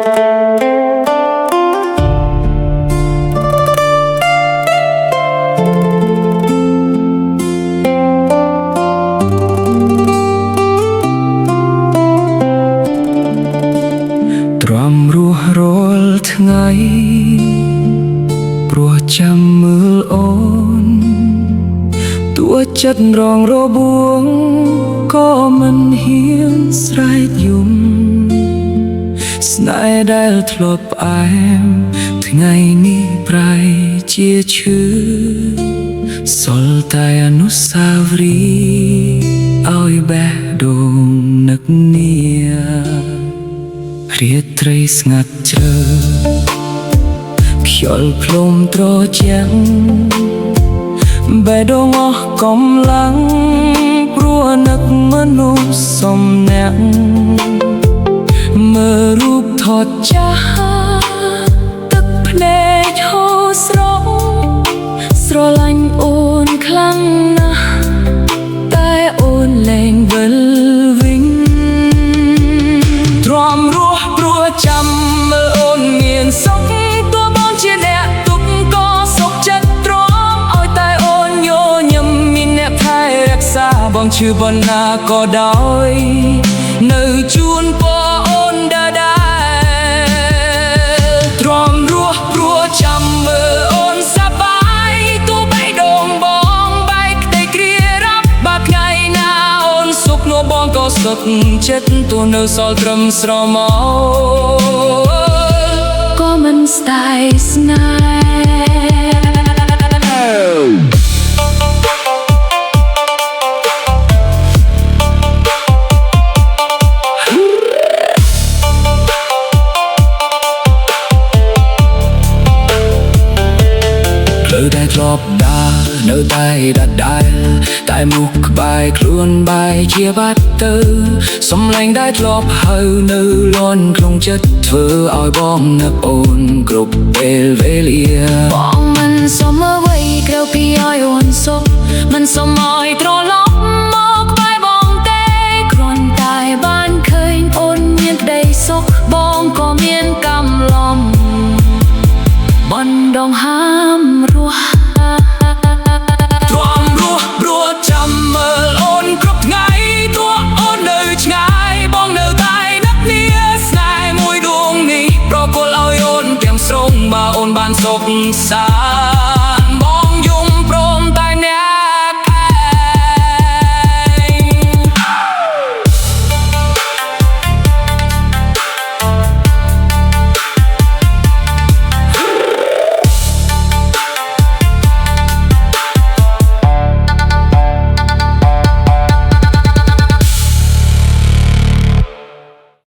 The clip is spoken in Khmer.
ទ្រាំរស់រាល់ថ្ងៃព្រោះចាំមើលអូនតួចិត្តរងរបួងក៏មិនហ៊ានស្រែកយំស្នេហ៍ដែលធ្លាប់ផ្អែមថ្ងៃនេះប្រែជាឈឺសល់តែអនុស្សាវរីយ៍ឲ្យបេះដូងនឹកនារាត្រីស្ងាត់ជ្រៅខ្យល់ភ្លុំត្រជាក់បេះដូងអស់កម្លាំងព្រោះនឹកមនុស្សសំណាក់មើលរូបថតចាស់ទឹកភ្នែកហូរស្រង់ស្រឡាញ់អូនខ្លាំងណាស់តែអូនលែងវិលវិញទ្រាំរស់ព្រោះចាំមើលអូនមានសុខទោះបងជាអ្នកទុកក៏សុខចិត្តទ្រាំឲ្យតែអូនញញឹមមានអ្នកថែរក្សាបងឈឺប៉ុណ្ណាក៏ដោយនៅជួនពរអូនដដែលទ្រាំរស់ព្រោះចាំមើលអូនសប្បាយទោះបេះដូងបងបែកក្តីគ្រារាប់បើថ្ងៃណាអូនសុខនោះបងក៏សុខចិត្តទោះនៅសល់ត្រឹមស្រមោលក៏មិនស្ដាយស្នេហ៍ដែលធ្លាប់ដើរនៅតែដដែលតែមុខក្បែរខ្លួនបែរជាបាត់ទៅសំឡេងដែលធ្លាប់ហៅនៅលន់ក្នុងចិត្តធ្វើឲ្យបងនឹកអូនគ្រប់ពេលវេលាបងមិនសុំអ្វីក្រៅពីឲ្យអូនសុខមិនសុំឲ្យត្រឡប់មកក្បែរបងទេគ្រាន់តែបានឃើញអូនមានក្តីសុខបងក៏មានកំឡុំបណ្ដងហាមរស់ទ្រាំរស់ព្រោះចាំមើលអូនគ្រប់ថ្ងៃទោះអូននៅឆ្ងាយបងនៅតែនឹកនាស្នេហ៍មួយដួងនេះប្រគល់ឲ្យអូនទាំងស្រុងបើអូនបានសុខសា